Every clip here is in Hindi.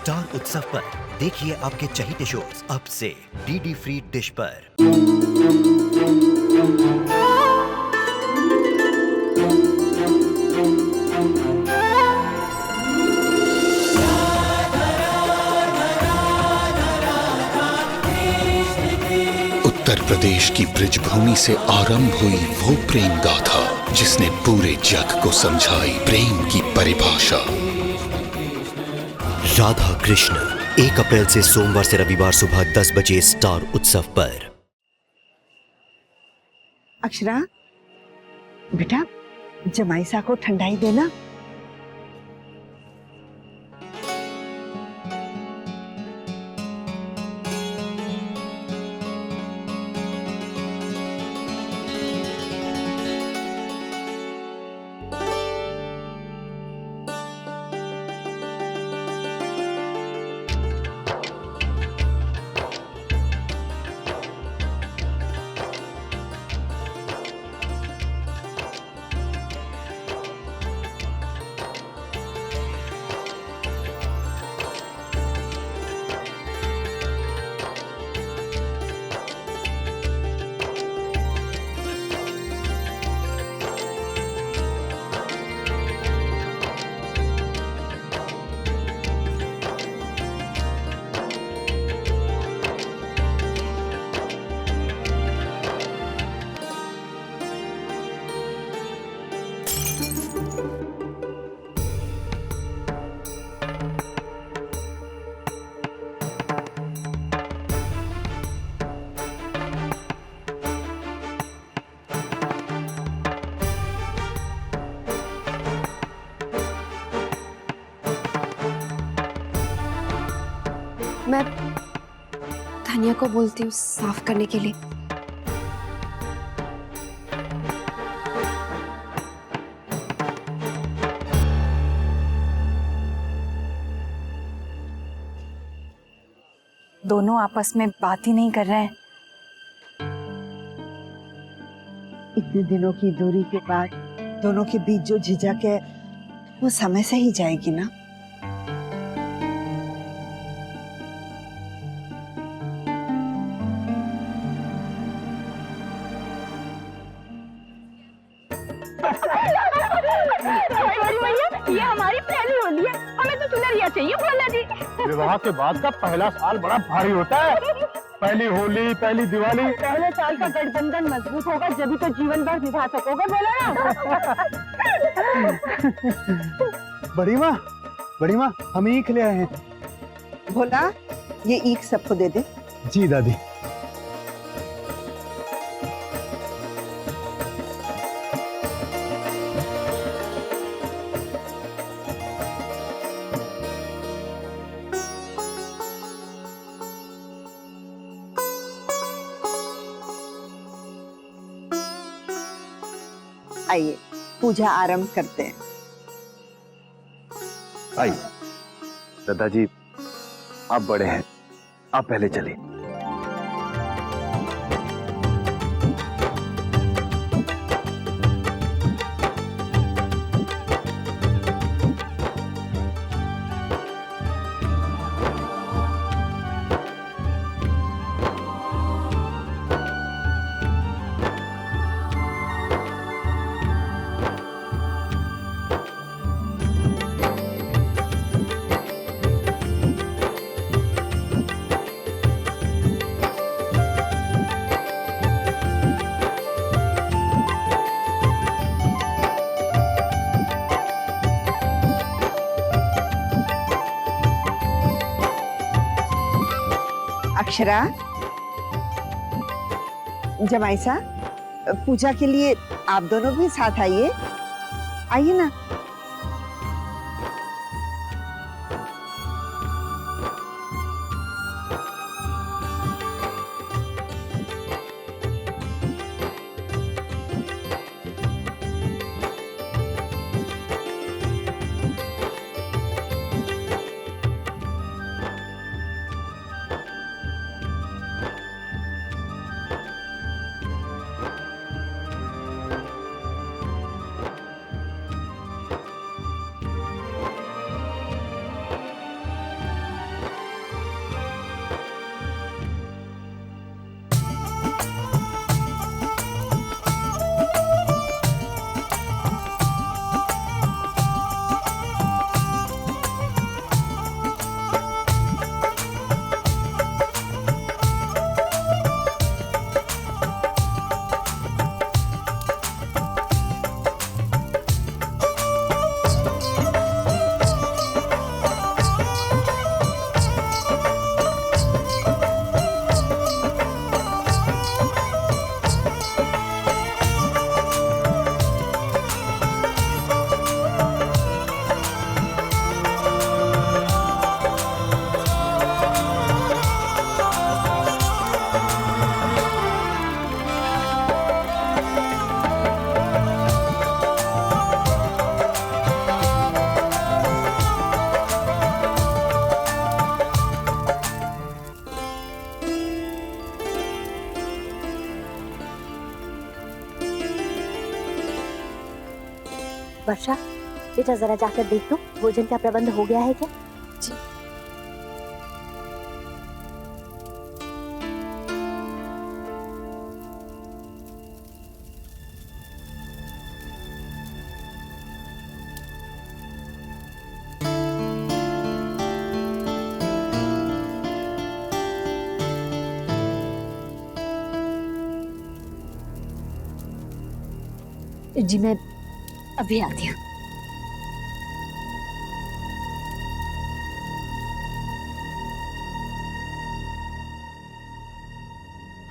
स्टार उत्सव पर देखिए आपके चहीते शोज अब से डीडी फ्री डिश पर। उत्तर प्रदेश की ब्रिजभूमि से आरंभ हुई वो प्रेम गाथा जिसने पूरे जग को समझाई प्रेम की परिभाषा। राधा कृष्ण 1 अप्रैल से सोमवार से रविवार सुबह 10 बजे स्टार उत्सव पर। अक्षरा बेटा, जमाईसा को ठंडाई देना। मैं धनिया को बोलती हूँ साफ करने के लिए। दोनों आपस में बात ही नहीं कर रहे हैं। इतने दिनों की दूरी के बाद दोनों के बीच जो झिझक है वो समय से ही जाएगी ना। ये हमारी पहली होली है, हमें तो सुनरिया चाहिए भोला जी। विवाह के बाद का पहला साल बड़ा भारी होता है। पहली होली, पहली दिवाली। पहले साल का गठबंधन मजबूत होगा जब तो जीवन भर निभा सकोगे बोला ना। बड़ी माँ हम ईख ले आए हैं। भोला, ये ईख सबको दे दे। जी दादी। आइए पूजा आरंभ करते हैं। आइए दादाजी, आप बड़े हैं, आप पहले चलिए। अक्षरा, जमाईसा, पूजा के लिए आप दोनों भी साथ आइए। आइए ना। वर्षा, बेटा जरा जाकर देख लो भोजन का प्रबंध हो गया है क्या? जी। जी मैं अभी आती हूँ।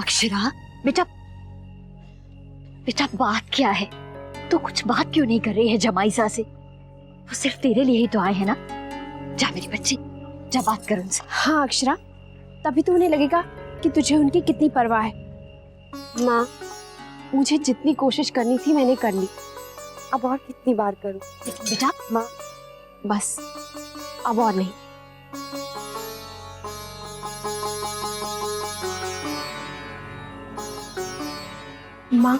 अक्षरा बेटा, बेटा बात क्या है? तो कुछ बात क्यों नहीं कर रही है जमाईसा से? वो सिर्फ तेरे लिए ही तो आए हैं ना। जा मेरी बच्ची, जा बात कर उनसे। हाँ अक्षरा, तभी तो उन्हें लगेगा कि तुझे उनकी कितनी परवाह है। माँ, मुझे जितनी कोशिश करनी थी मैंने कर ली, अब और कितनी बार करूं? बेटा माँ बस, अब और नहीं। माँ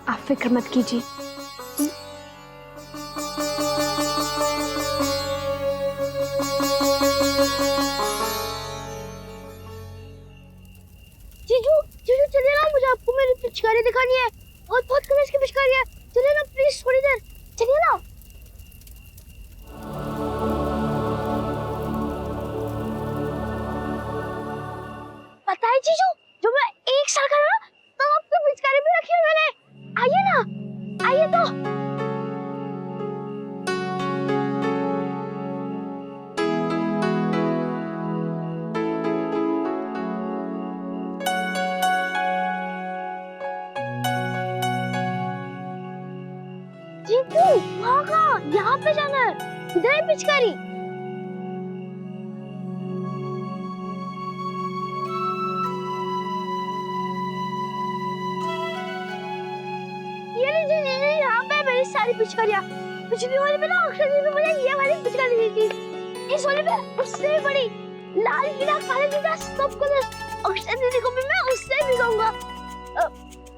आप फिक्र मत कीजिए। जीजू जीजू चलिए ना, मुझे आपको मेरी पिचकारी दिखानी है। बहुत बहुत कलर्स की पिचकारी है, चलिए ना प्लीज थोड़ी देर, चलिए ना। पता है जीजू, जो मैं 1 साल का था तब आपको पिचकारी भी रखी है मैंने। आइए ना, आइए तो। जीजू वहाँ कहाँ, यहाँ पे जाना है, इधर है पिचकारी। ये यहाँ पे मेरी सारी पिचकारियाँ। पिछली वाली में ना अक्षर जी ने मुझे ये वाली पिचकारी दी थी, इस वाली में उससे भी बड़ी, लाल नीला काला नीला सब कलर। अक्षर दीदी को भी मैं उससे भी दूंगा।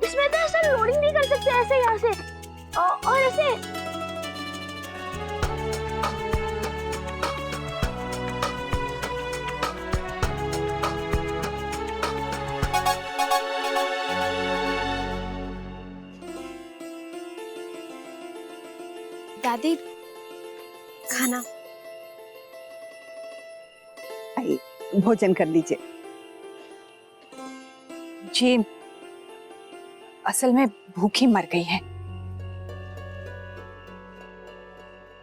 इसमें तो ऐसा लोडिंग नहीं कर सकते, ऐसे यहाँ से और ऐसे। दादी खाना। आइए भोजन कर लीजिए। जी असल में भूखी मर गई है।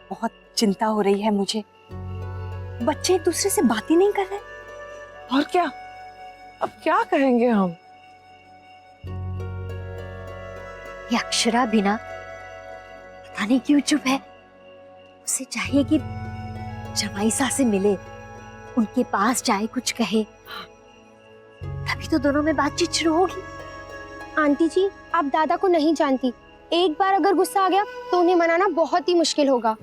बहुत चिंता हो रही है मुझे। बच्चे एक दूसरे से बात ही नहीं कर रहे। और क्या, अब क्या कहेंगे हम? ये अक्षरा बिना पता नहीं क्यों चुप है। उसे चाहिए कि जमाईसा से मिले, उनके पास जाए, कुछ कहे, तभी तो दोनों में बातचीत शुरू होगी। आंटी जी आप दादा को नहीं जानती, एक बार अगर गुस्सा आ गया तो उन्हें मनाना बहुत ही मुश्किल होगा।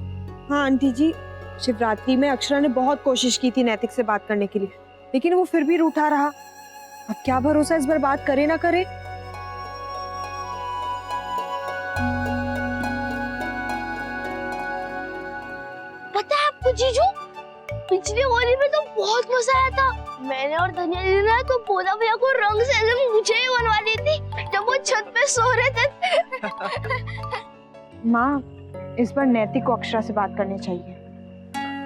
हाँ आंटी जी, शिवरात्रि में अक्षरा ने बहुत कोशिश की थी नैतिक से बात करने के लिए, लेकिन वो फिर भी रूठा रहा। अब क्या भरोसा इस बार बात करे ना करे। पता है आपको जीजू, पिछली होली में तो बहुत मजा आया था। मैंने और धनिया दीदी ने तो बोला भैया को रंग से ऐसे मुझे ही बनवा ली थी जब वो छत पे सो रहे थे। माँ इस बार नैतिक को अक्षरा से बात करनी चाहिए।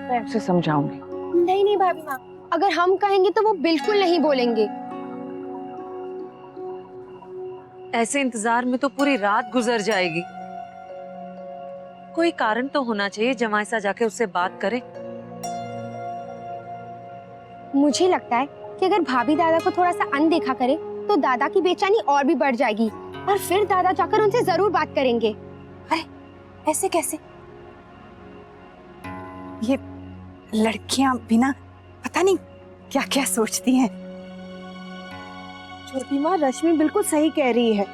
मैं उसे समझाऊंगी। नहीं नहीं भाभी माँ, अगर हम कहेंगे तो वो बिल्कुल नहीं बोलेंगे। ऐसे इंतजार में तो पूरी रात गुजर जाएगी। कोई कारण तो होना चाहिए, जमाईसा जाके उससे बात करे। मुझे लगता है कि अगर भाभी दादा को थोड़ा सा अनदेखा करे तो दादा की बेचैनी और भी बढ़ जाएगी और फिर दादा जाकर उनसे जरूर बात करेंगे। अरे ऐसे कैसे? ये लड़कियां बिना पता नहीं क्या क्या सोचती हैं। छोटी माँ रश्मि बिल्कुल सही कह रही है।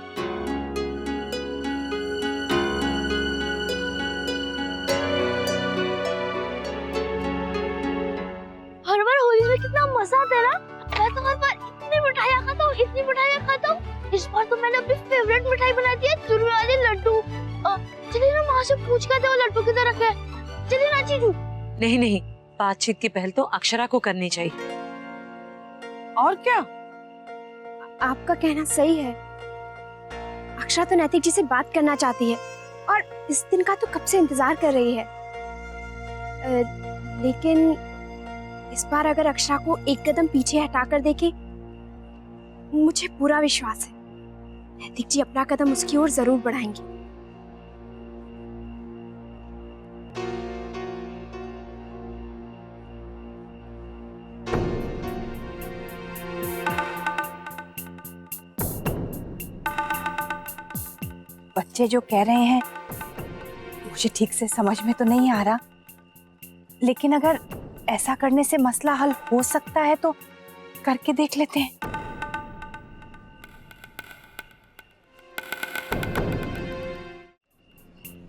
हर बार होली में कितना मजा आता है ना। मैं तो हर बार इतनी मिठाइयाँ खाता हूँ, इतनी मिठाइयाँ खाता हूँ। इस बार तो मैंने अपनी फेवरेट मिठाई बना दी है, चूरमे वाले लड्डू। चलिए ना माँ से पूछ कर दे वो लड्डू किधर रखे हैं। चलिए ना जीजू। नहीं नहीं, बातचीत की पहल तो अक्षरा को करनी चाहिए। और क्या? आपका कहना सही है। अक्षरा तो नैतिक जी से बात करना चाहती है और इस दिन का तो कब से इंतजार कर रही है। लेकिन इस बार अगर अक्षरा को एक कदम पीछे हटाकर देखे, मुझे पूरा विश्वास है नैतिक जी अपना कदम उसकी ओर जरूर बढ़ाएंगे। बच्चे जो कह रहे हैं मुझे ठीक से समझ में तो नहीं आ रहा, लेकिन अगर ऐसा करने से मसला हल हो सकता है तो करके देख लेते हैं।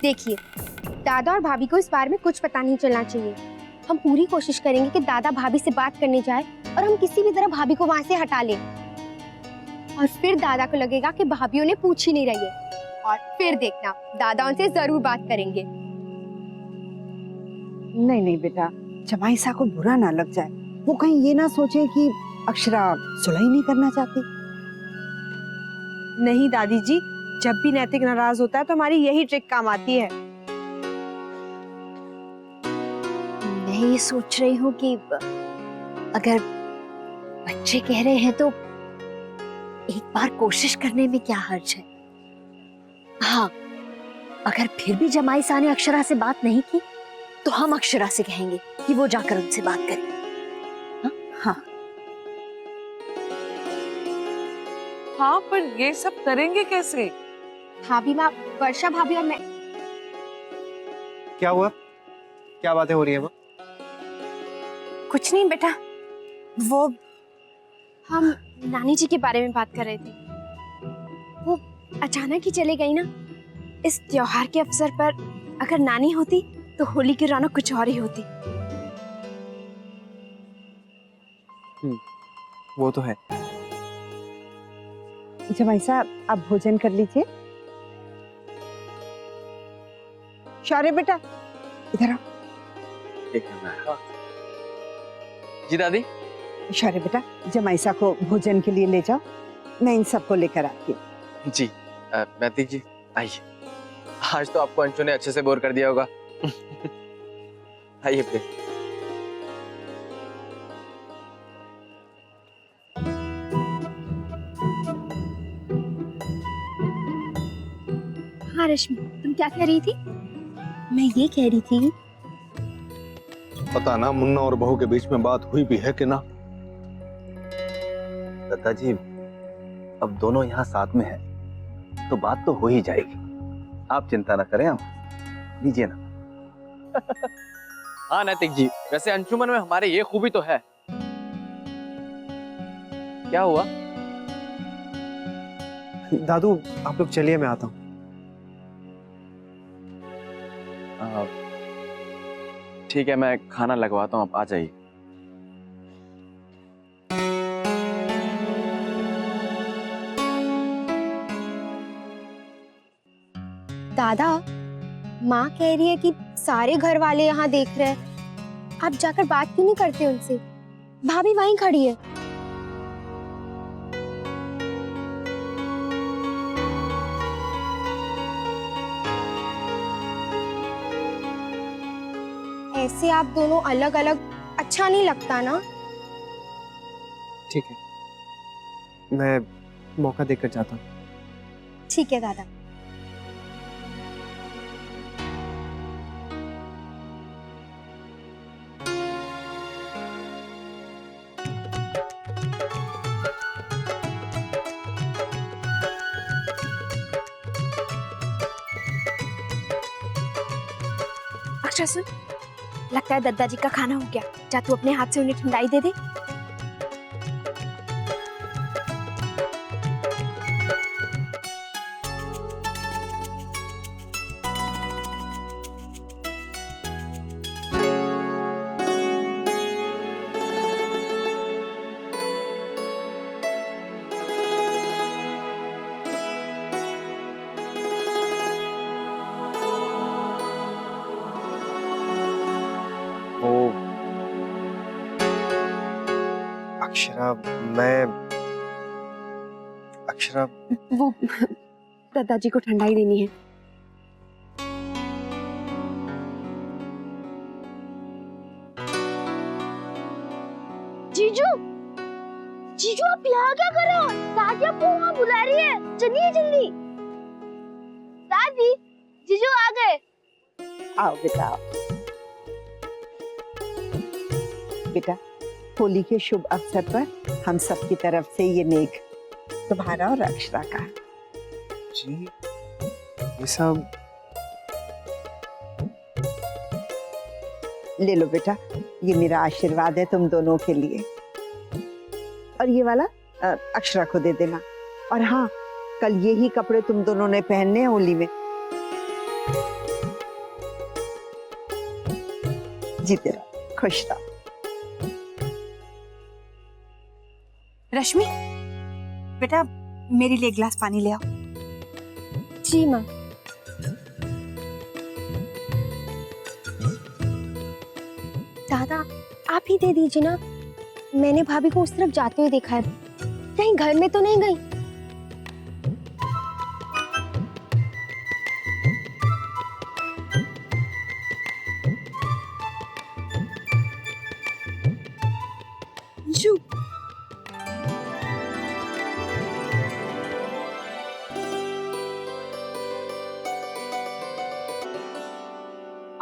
देखिए, दादा और भाभी को इस बारे में कुछ पता नहीं चलना चाहिए। हम पूरी कोशिश करेंगे कि दादा भाभी से बात करने जाए और हम किसी भी तरह भाभी को वहां से हटा लें। और फिर दादा को लगेगा कि भाभीयों ने पूछ ही नहीं रही है, और फिर देखना दादा उनसे जरूर बात करेंगे। नहीं नहीं बेटा, जमाई सा को बुरा ना लग जाए, वो कहीं ये ना सोचे कि अक्षरा सुलह ही नहीं करना चाहती। नहीं दादी जी, जब भी नैतिक नाराज होता है तो हमारी यही ट्रिक काम आती है। मैं ये सोच रही हूँ कि अगर बच्चे कह रहे हैं तो एक बार कोशिश करने में क्या हर्ज है। हाँ, अगर फिर भी जमाई सा ने अक्षरा से बात नहीं की तो हम अक्षरा से कहेंगे कि वो जाकर उनसे बात करे। हाँ हाँ, पर ये सब करेंगे कैसे? भाभी माँ, वर्षा भाभी और मैं। क्या हुआ? क्या बातें हो रही है माँ? कुछ नहीं बेटा, वो हम नानी जी के बारे में बात कर रहे थे। वो अचानक ही चले गई ना। इस त्योहार के अवसर पर अगर नानी होती तो होली की रौनक कुछ और ही होती। वो तो है। जमाई साहब, आप भोजन कर लीजिए। शौर्य बेटा, इधर आओ। जी दादी। शौर्य बेटा, जमाई साहब को भोजन के लिए ले जाओ, मैं इन सबको लेकर आती हूँ। जी नैतिक जी आइए, आज तो आपको अंशु ने अच्छे से बोर कर दिया होगा। आइए प्लीज। हाँ रश्मि, तुम क्या कह रही थी? मैं ये कह रही थी, पता ना मुन्ना और बहू के बीच में बात हुई भी है कि ना। दादाजी, अब दोनों यहाँ साथ में हैं, तो बात तो हो ही जाएगी। आप चिंता ना करें, आप लीजिए ना। हाँ नैतिक जी, वैसे अंशुमन में हमारे ये खूबी तो है। क्या हुआ? दादू आप लोग चलिए, मैं आता हूँ। ठीक है, मैं खाना लगवाता हूँ, आप आ जाइए। दादा, माँ कह रही है कि सारे घर वाले यहाँ देख रहे हैं, आप जाकर बात क्यों नहीं करते उनसे? भाभी वहीं खड़ी है। ऐसे आप दोनों अलग अलग अच्छा नहीं लगता ना। ठीक है, मैं मौका देकर जाता हूँ। ठीक है दादा। अक्षरा सुन, लगता है दद्दा जी का खाना हो गया। जा तू अपने हाथ से उन्हें ठंडाई दे दे। अक्षरा, मैं अक्षरा, वो दादाजी को ठंडाई देनी है। जीजू, जीजू आप यहाँ क्या कर रहे हो? दादी आपको वहाँ बुला रही है, चलिए जल्दी। दादी, जीजू आ गए। आओ बेटा आओ। बेटा, होली के शुभ अवसर पर हम सब की तरफ से ये नेक तुम्हारा और अक्षरा का। जी ये सब ले लो बेटा, ये मेरा आशीर्वाद है तुम दोनों के लिए। और ये वाला अक्षरा को दे देना। और हाँ, कल यही कपड़े तुम दोनों ने पहनने हैं होली में। जीते रहो, खुश रहो। रश्मि, बेटा मेरे लिए एक गिलास पानी ले आओ। जी माँ। दादा आप ही दे दीजिए ना, मैंने भाभी को उस तरफ जाते हुए देखा है, कहीं घर में तो नहीं गई?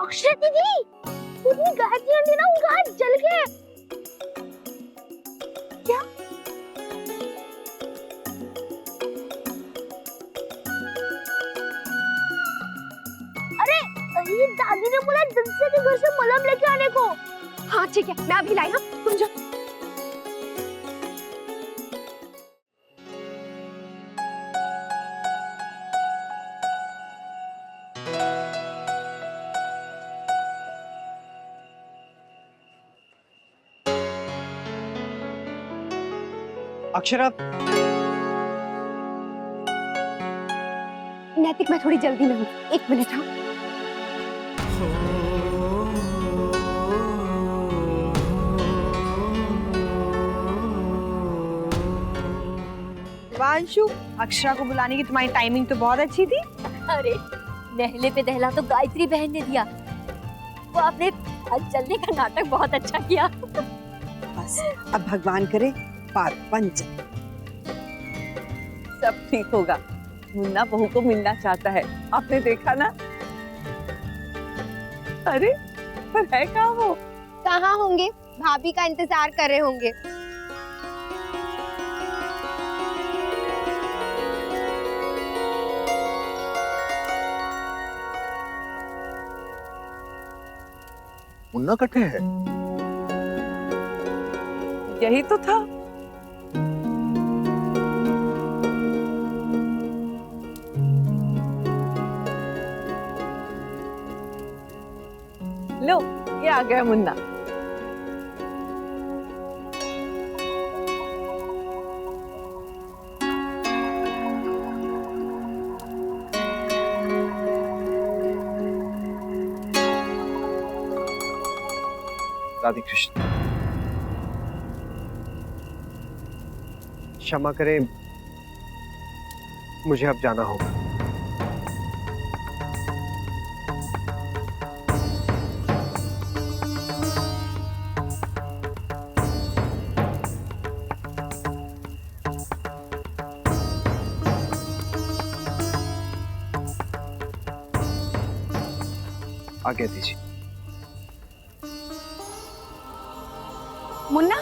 अक्षरा दीदी, उतनी गायत्री आंटी ना उनका हाथ जल गया। क्या? अरे ये दादी ने बोला जल्दी से घर से मलहम लेके आने को। हाँ ठीक है, मैं अभी लाई। हाँ तुम जाओ। अक्षरा, नैतिक मैं थोड़ी जल्दी में हूँ, 1 मिनट। हाँ वांशु, अक्षरा को बुलाने की तुम्हारी टाइमिंग तो बहुत अच्छी थी। अरे नहले पे दहला तो गायत्री बहन ने दिया, वो आपने आज चलने का नाटक बहुत अच्छा किया। बस अब भगवान करे पार पंच। सब ठीक होगा। मुन्ना बहू को मिलना चाहता है, आपने देखा ना। अरे पर है कहाँ वो? कहाँ होंगे, भाभी का इंतजार कर रहे होंगे। मुन्ना कटे है? यही तो था। लो ये आ गया मुन्ना। राधे कृष्ण। क्षमा करें, मुझे अब जाना होगा। आज्ञा दीजिए। मुन्ना,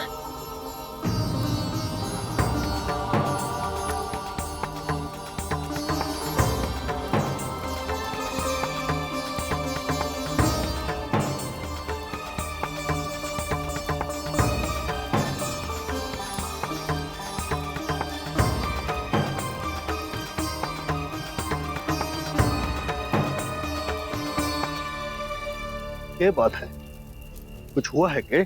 क्या बात है? कुछ हुआ है क्या?